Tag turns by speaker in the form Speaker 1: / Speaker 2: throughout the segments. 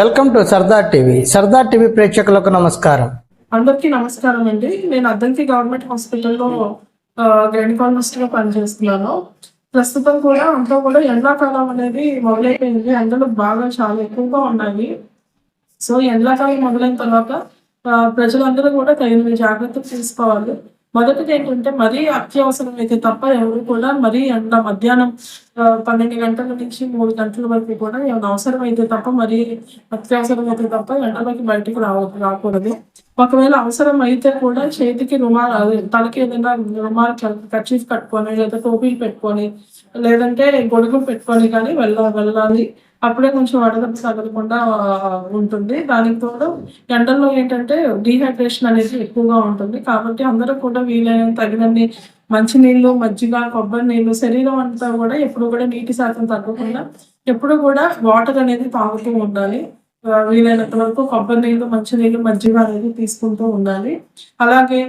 Speaker 1: Welcome to Sardar TV. Sardar TV ప్రేక్షకులకు నమస్కారం.
Speaker 2: అందరికీ నమస్కారం అండి. నేను అద్దంకి గవర్నమెంట్ హాస్పిటల్లో గైనకాలజిస్ట్ గా పనిచేస్తున్నాను. ప్రస్తుతం కూడా అంతా కూడా ఎండాకాలం అనేది మొదలైపోయింది. ఎండలు బాగా చాలా ఎక్కువగా ఉన్నాయి. సో ఎండాకాలం మొదలైన తర్వాత ప్రజలందరూ కూడా తగిన జాగ్రత్తలు తీసుకోవాలి. మొదటిది ఏంటంటే మరీ అత్యవసరం అయితే తప్ప ఎవరు కూడా మరీ ఎండ మధ్యాహ్నం 12 గంటల నుంచి 3 గంటల వరకు కూడా ఏమైనా అవసరం అయితే తప్ప మరీ అత్యవసరం అయితే తప్ప ఎండలోకి బయటికి రాకూడదు. ఒకవేళ అవసరం అయితే కూడా చేతికి రుమాల్ అదే తలకి ఏదైనా రుమాల్ కర్చీఫ్ కట్టుకొని లేదా టోపీలు పెట్టుకొని లేదంటే గొడుగు పెట్టుకొని కానీ వెళ్ళాలి. అప్పుడే కొంచెం వడదెబ్బ తగలకుండా ఉంటుంది. దానికి తోడు ఎండల్లో ఏంటంటే డీహైడ్రేషన్ అనేది ఎక్కువగా ఉంటుంది. కాబట్టి అందరూ కూడా వీలైనంత తగినన్ని మంచినీళ్ళు, మజ్జిగ, కొబ్బరి నీళ్ళు శరీరం అంతా కూడా ఎప్పుడు కూడా నీటి శాతం తగ్గకుండా ఎప్పుడు కూడా వాటర్ అనేది తాగుతూ ఉండాలి. వీలైనంత వరకు కొబ్బరి నీళ్ళు, మంచినీళ్ళు, మజ్జిగ అనేది తీసుకుంటూ ఉండాలి. అలాగే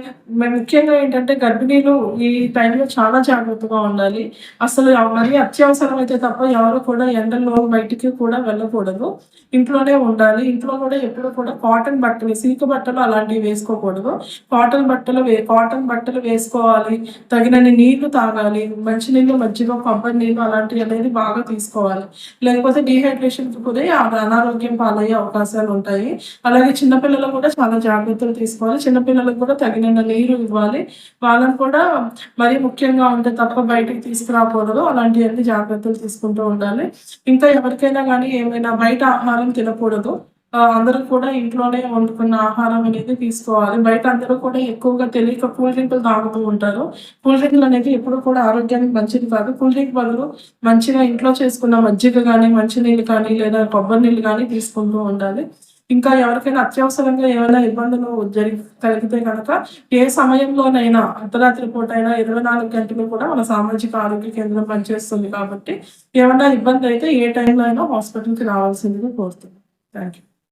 Speaker 2: ముఖ్యంగా ఏంటంటే గర్భిణీలు ఈ టైంలో చాలా జాగ్రత్తగా ఉండాలి. అసలు మరీ అత్యవసరం అయితే తప్ప ఎవరు కూడా ఎండల్లో బయటికి కూడా వెళ్ళకూడదు. ఇంట్లోనే ఉండాలి. ఇంట్లో కూడా ఎప్పుడు కూడా కాటన్ బట్టలు, సిల్క్ బట్టలు అలాంటివి వేసుకోకూడదు. కాటన్ బట్టలు వేసుకోవాలి. తగినన్ని నీళ్లు తాగాలి. మంచినీళ్ళు, మజ్జిగ, కొబ్బరి నీళ్ళు అలాంటివి అనేది బాగా తీసుకోవాలి. లేకపోతే డీహైడ్రేషన్కి కూడా అనారోగ్యం పాలయ్యే అవకాశాలు ఉంటాయి. అలాగే చిన్నపిల్లలు కూడా చాలా జాగ్రత్తలు తీసుకోవాలి. చిన్నపిల్లలకు కూడా తగినంత నీరు ఇవ్వాలి. వాళ్ళని కూడా మరీ ముఖ్యంగా ఉంటే తప్ప బయటికి తీసుకురాకూడదు. అలాంటివన్నీ జాగ్రత్తలు తీసుకుంటూ ఉండాలి. ఇంకా ఎవరికైనా కానీ ఏమైనా బయట ఆహారం తినకూడదు. అందరూ కూడా ఇంట్లోనే వండుకున్న ఆహారం అనేది తీసుకోవాలి. బయట అందరూ కూడా ఎక్కువగా తెలియక కూల్ డ్రింకులు తాగుతూ ఉంటారు. కూల్ డ్రింకులు అనేది ఎప్పుడు కూడా ఆరోగ్యానికి మంచిది కాదు. కూల్ డ్రింక్ బదులు మంచిగా ఇంట్లో చేసుకున్న మజ్జిగ కానీ, మంచినీళ్ళు కానీ లేదా కొబ్బరి నీళ్ళు కానీ తీసుకుంటూ ఉండాలి. ఇంకా ఎవరికైనా అత్యవసరంగా ఏమైనా ఇబ్బందులు కలిగితే కనుక ఏ సమయంలోనైనా అర్ధరాత్రి పూట అయినా 24 గంటలు కూడా మన సామాజిక ఆరోగ్య కేంద్రం పనిచేస్తుంది. కాబట్టి ఏమైనా ఇబ్బంది అయితే ఏ టైంలో అయినా హాస్పిటల్కి రావాల్సిందిగా కోరుతున్నాను. Thank you.